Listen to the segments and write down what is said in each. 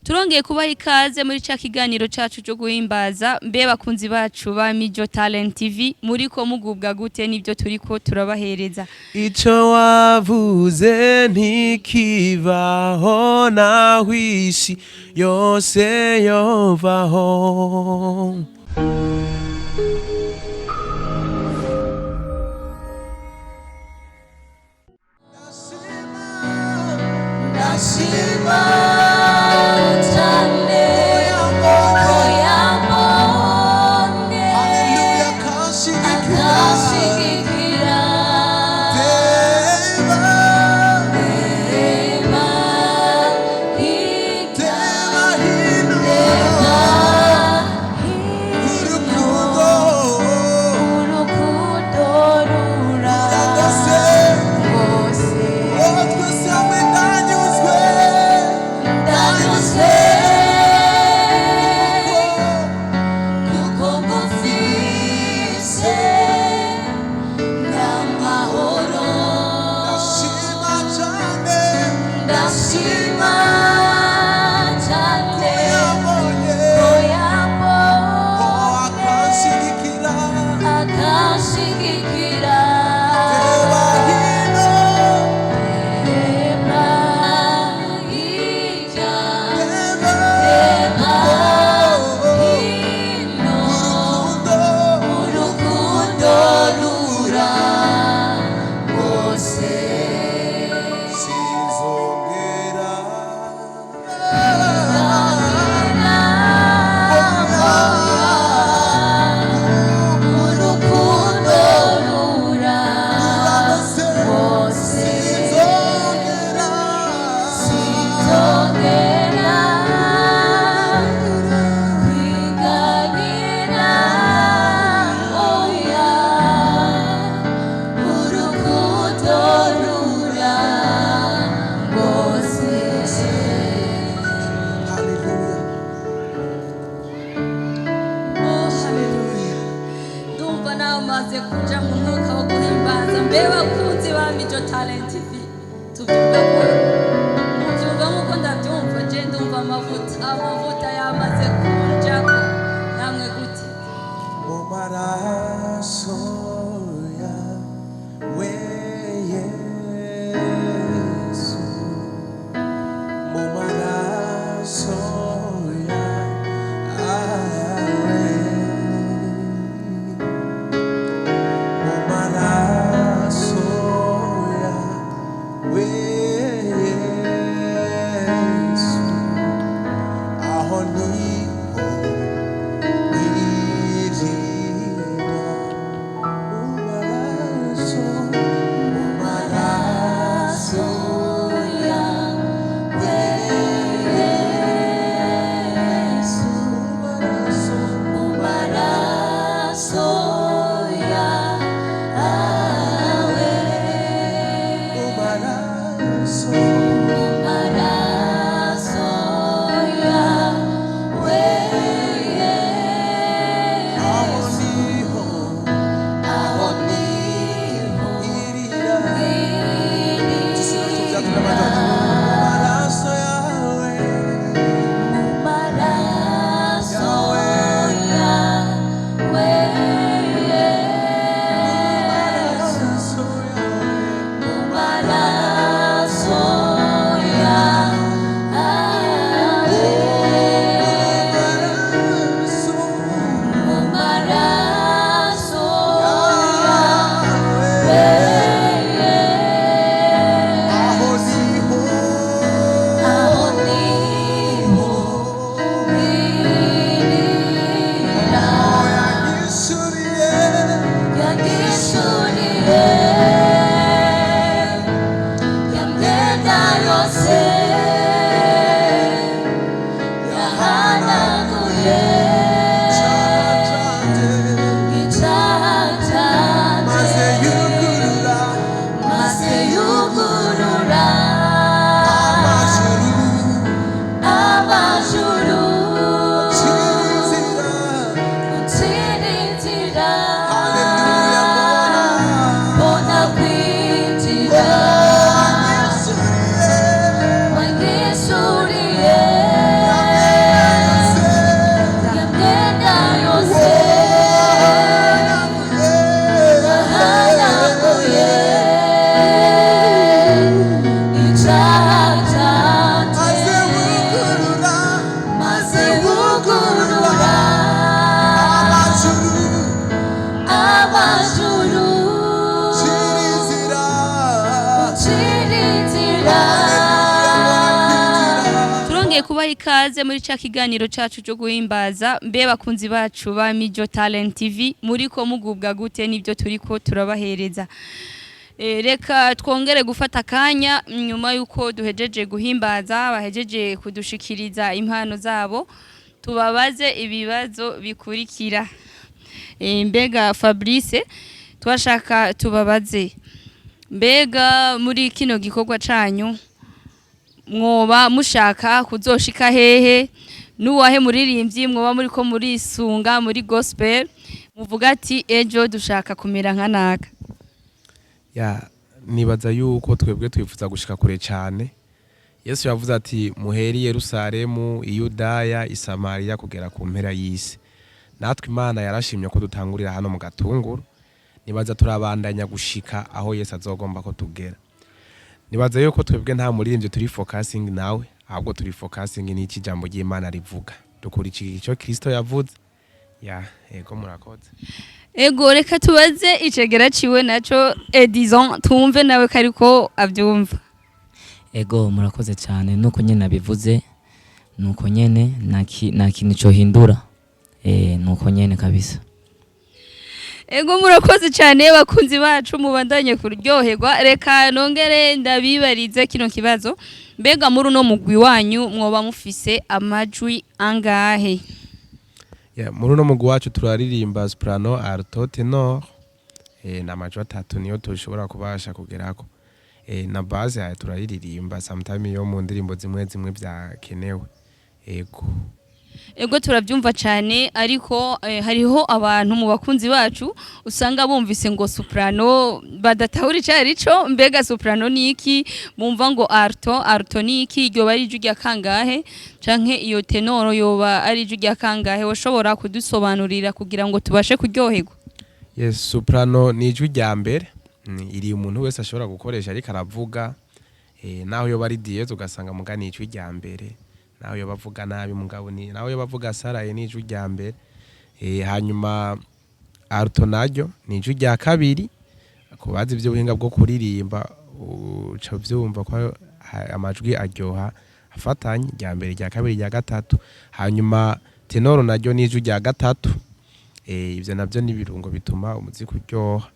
Turongeye kubaha ikaze muri ca kiganiro cacu cyo guhimbaza mbe bakunzi bacu ba Mijo Talent TV muri ko mugubwa gute nibyo turiko turabahereza. Ico wavuze ntikibaho naho isi yose yovaho. kubaha ikaze muri ca kiganiro cacu cyo guhimbaza mbe bakunzi bacu ba Mijo Talent TV muriko mugubwa gute nivyo turiko turabahereza. Reka twongere gufata akanya nyuma yuko duhejeje guhimbaza bahejeje kudushikiriza impano zabo tubabaze ibibazo bikurikira. Mbega Fabrice twashaka tubabaze mbega muri kino gikorwa canyu mwoba mushaka kuzoshika hehe nuwahe muririmbyi mwoba muriko murisunga muri gospel muvuga ati ejo dushaka kumera nka naka? Nibaza yuko twebwe twifuza gushika kure cyane. Yesu yavuze ati muheri Yerusalemu, Iyudaya, Isamariya kugera ku mpera y'isi. Natwe Imana yarashimye ko dutangurira hano mu gatunguru. Nibaza turabandanya gushika aho Yesu azogomba ko tugera. Nibaza yuko twebwe nta muririmbyi turi focusing nawe, ahubwo turi focusing n'iki jambo ry'Imana rivuga. Dukurikira icyo Kristo yavuze. Ego murakoze. Ego reka tubaze icegera ciwe naco Edison tumve nawe kariko avyumva. Ego murakoze cyane nuko nyene abivuze nuko nyene nta kintu cyo hindura nuko nyene kabisa. Ego murakoze cyane bakunzi bacu mubandanye kuryoherwa. Reka nongere ndabibarize kino kibazo mbega muri no mugwi wanyu mwoba mufise amajwi angahe? Muri uno mugwi wacu turaririmba soprano, alto, tenor. N'amajwi 3 niyo tushobora kubasha kugerako. Na base ya turaririmba sometime yo mu ndirimbo zimwe byakenewe. Ego turabyumva cyane ariko hariho abantu mu bakunzi bacu usanga bumvise ngo soprano badatahura icarico. Mbega soprano niki? Bumva ngo alto niki? Iryo bari ijwi rya kangahe canke iyo tenoro yoba ari ijwi rya kangahe? Washobora kudusobanurira kugira ngo tubashe kuryoherwa? Yes, soprano ni ijwi rya mbere. Iri umuntu wese ashobora gukoresha ariko aravuga naho yo bari diez ugasanga mugani ijwi rya mbere. Naho yo bavuga nabi mugabo ni naho yo bavuga saraye ni ijwi rya mbere. Hanyuma alto naryo ni ijwi rya kabiri. Kubaza ivyo buhinga bwo kuririmba uca vyumva ko amajwi aryoha afatanye rya mbere rya kabiri rya gatatu. Hanyuma tenoro naryo ni ijwi rya gatatu. Ivyo navyo ni birungo bituma umuziki uryoha.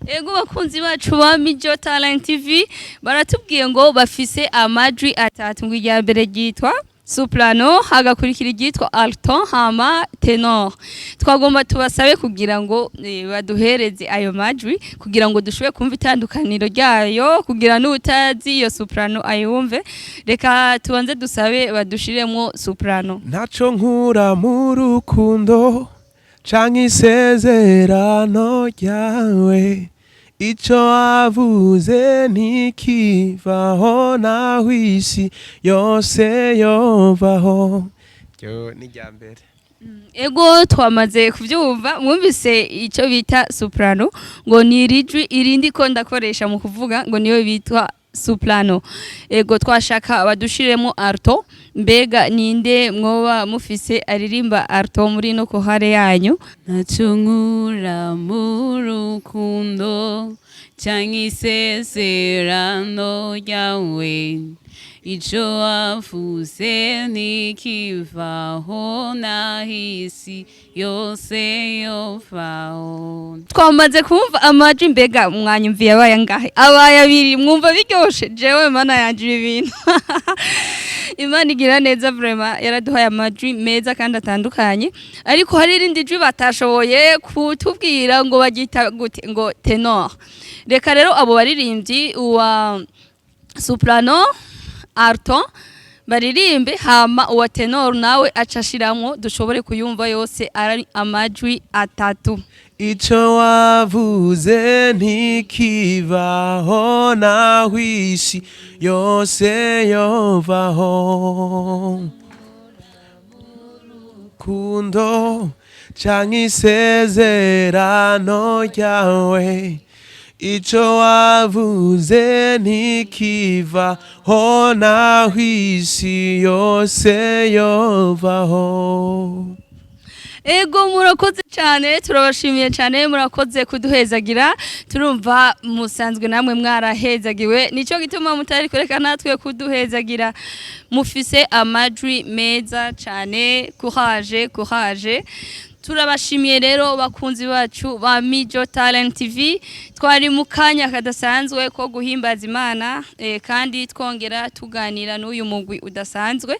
Ego bakunzi bacu ba Mijo Talent TV baratubwiye ngo bafise amajwi 3 ngo irya mbere ryitwa soprano hagakurikira ryitwa alto hama tenor. Twagomba tubasabe kugira ngo baduhereze ayo majwi kugira ngo dushobore kumva itandukaniro ryayo kugira n'utazi iyo soprano ayumve. Reka tubanze dusabe badushiremo soprano. Ntaco nkura mu rukundo canke isezerano ryawe, ico wavuze ntikivaho naho isi yose yovaho. Ryo ni rya mbere. Ego twamaze kuvyumva mwumvise ico bita soprano ngo ni rijwi irindi ko ndakoresha mu kuvuga ngo niyo bitwa soprano. Ego twashaka badushiremo alto. Mbega ninde mwoba mufise aririmba alto muri no kohare yanyu? Nacungura mu rukundo canke isezerano ryawe, ico wavuze ntikivaho naho isi yose yovaho. Twamaze kumva amajwi. Mbega mwanyumviye abaye angahe? Abaye abiri. Mwumva biryoshe? Jewe Imana yanje ibintu Imana igira neza vraiment yaraduhaye amajwi meza kandi atandukanye, ariko hari irindi jwi batashoboye kutubwira ngo bagita gute ngo tenor. Reka rero abo baririmbyi wa soprano, alto baririmbe hama uwa tenor nawe acashiramwo dushobore kuyumva yose ari amajwi 3. Ico wavuze ntikivaho naho isi yose yovaho, kundo canke isezerano ryawe, ico wavuze ntikivaho naho isi yose yovaho. Ego murakoze cyane turabashimiye cyane murakoze kuduhezagira turumva musanzwe namwe mwarahezagiwe nico gituma mutari kureka natwe kuduhezagira mufise amajwi meza cyane courage turabashimiye rero bakunzi bacu ba Mijo Talent TV twari mu kanya kadasanzwe ko guhimbaza Imana kandi twongera tuganira n'uyu mugwi udasanzwe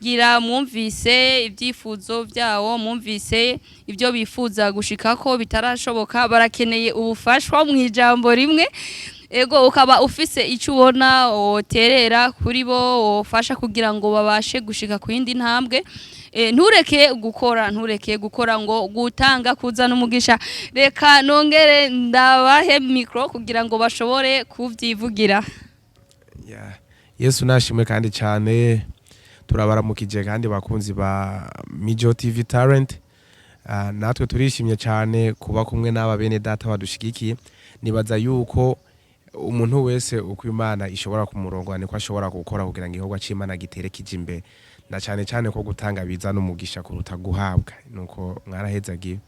gira mwumvise ibyifuzo byawo mwumvise ibyo bifuza gushikako bitarashoboka barakeneye ubufashwa mu ijambo rimwe ego ukaba ufise icyo ubona oterera kuri bo ofasha kugira ngo babashe gushika ku yindi ntambwe ntureke gukora ngo gutanga kuzana umugisha reka nongere ndabahe mikro kugira ngo bashobore kuvyivugira Yesu nashimwe kandi cyane turabaramukije kandi bakunzi ba Mijo TV Talent natwe turishimye cyane kuba kumwe n'aba bene data badushigikiye nibaza yuko umuntu wese uko Imana ishobora kumurongwa niko ashobora gukora kugira ngo ihogwa c'Imana gitere kije imbere na cyane cyane ko gutanga biza n'umugisha kuruta guhabwa nuko mwarahezagiye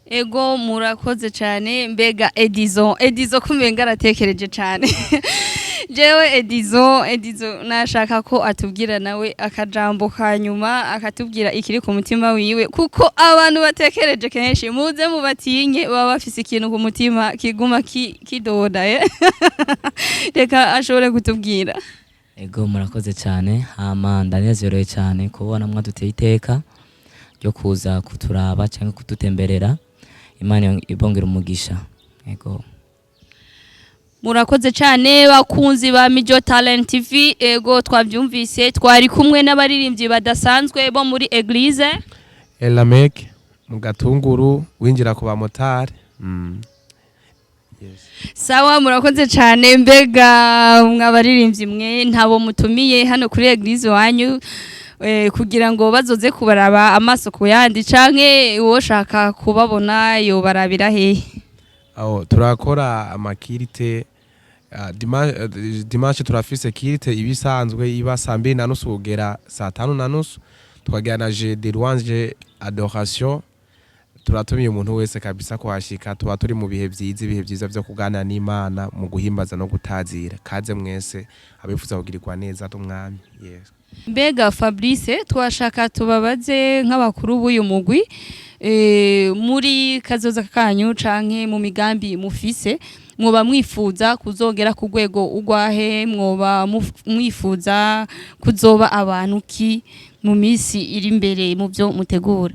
ego murakoze cyane mbega Edizo kumenga aratekereje cyane jewe Edizo nashaka ko atubwira nawe akajambo kanyuma akatubwira ikiri ku mutima wiwe kuko abantu batekereje kenshi muze mubatinye baba bafise ikintu ku mutima kiguma kidoda reka ashobore kutubwira ego murakoze cyane hama ndanezerewe cyane kubona mwaduteye iteka ryo kuza kuturaba cyangwa kututemberera Imana ibongera umugisha ego murakoze cyane bakunzi ba Mijo Talent TV ego twabyumvise twari kumwe n'abaririmbyi badasanzwe bo muri Eglise Elamek mu Gatunguru winjira ku bamotari sawa murakoze cyane mbega mwabaririmbyi mwe ntabo mutumiye hano kuri Eglise wanyu kugira ngo bazoze kubaraba amaso ku yandi canke woshaka kubabona yo barabira hehe aho turakora amakirite dimanche turafise kirite ibisanzwe iba saa 2:30 kugera saa 5:30 tukagira na je de louange adoration turatumiye umuntu wese kabisa kwashika tuba turi mu bihe byiza byo kuganira n'Imana mu guhimbaza no gutazira kaze mwese abifuza kugirirwa neza tumwami yes mbega Fabrice twashaka tubabaze nk'abakuru b'uyu mugwi muri kazoza kanyu canke mu migambi mufise mwoba mwifuza kuzogera ku rwego ugwahe mwoba mwifuza kuzoba abantu ki mu misi iri imbere mu byo mutegura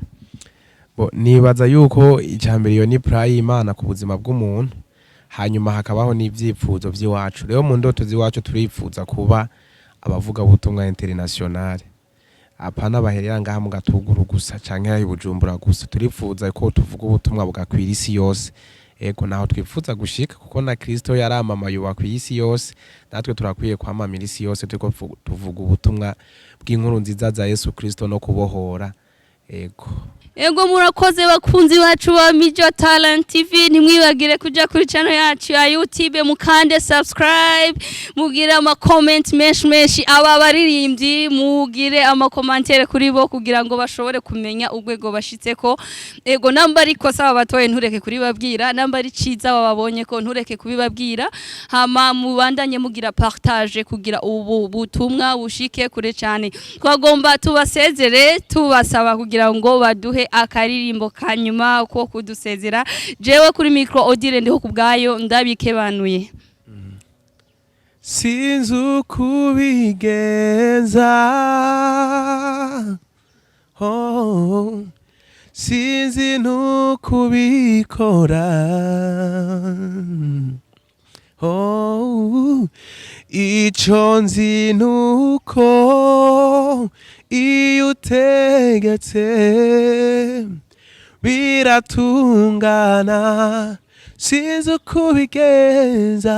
nibaza yuko icambere yo ni prayer Imana ku buzima bw'umuntu hanyuma hakabaho n'ivyifuzo by'iwacu rero mu ndoto z'iwacu turifuza kuba abavuga butumwa international apana baherera ngaha mu Gatunguru gusa canke aho Bujumbura gusa turifuza ko tuvuga ubutumwa bugakwira isi yose ego naho twifuza gushika kuko na Kristo yaramamaye wakwisi yose natwe turakwiye kwamamira isi yose tuko tuvuga ubutumwa bw'inkuru nziza za Yesu Kristo no kubohora ego murakoze bakunzi bacu ba Mijo Talent TV nimwibagire kuja kuri channel yacu ya YouTube mukande subscribe mugire ama comment menshi aba baririmbyi mugire ama commentaire kuri bo kugira ngo bashobore kumenya urwego bashitseko ego namba ariko saba batoye ntureke kuri babwira namba ari ciza babonye ko ntureke kubibabwira hama mubandanye mugira partage kugira ubu butumwa bushike kure cyane twagomba tubasezere tubasaba kugira ngo baduhe akaririmbo kanyuma ko kudusezera jewe kuri micro Odile ndiho kubgayo ndabikebanuye sinzu kubigenza sinzi nukubikora ico nzi nuko iyo utegetse biratungana sinzi ukubigenza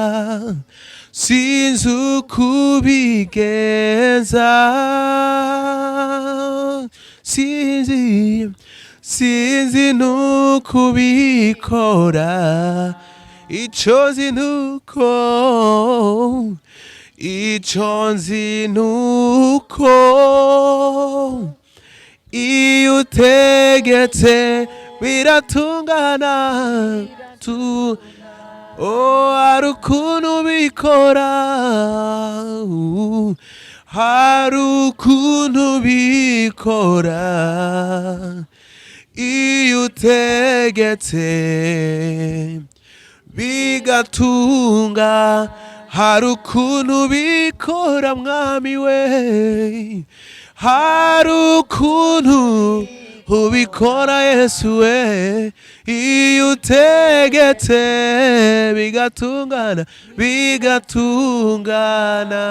sinzi nukubikora ico nzi nuko iyo utegetse utegetse biratungana hari ukuntu bikora hari ukuntu bikora iyo utegetse bigatunga hari ukuntu bikora mwami we hari ukuntu ubikora Yesu we iyo utegetse bigatungana